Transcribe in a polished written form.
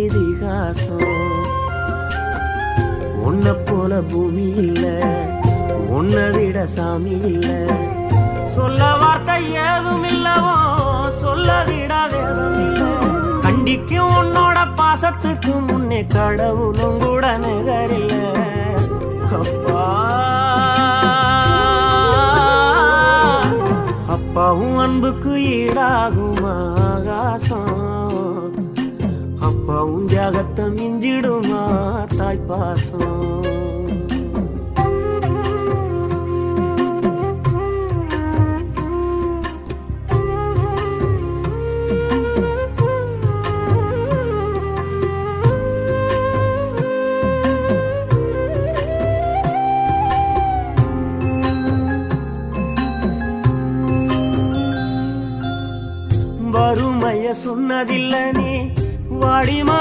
இதிகாசம் உன்னை போல பூமி இல்ல, உன்னை விட சாமி இல்ல, சொல்ல வார்த்தை ஏதும் இல்லவோ, சொல்ல விட வேதம் இல்ல. கண்டிக்கும் உன்னோட பாசத்துக்கு முன்னே கடவுளும் கூட நிகரில்ல. அப்பா அப்பாவும் அன்புக்கு ஈடாகும் ஆகாசம், அப்பாவும் தியாகத்தை மிஞ்சிடுமா தாய்ப்பாசம். வறுமைய சொன்னதில்ல நீ வாடிமா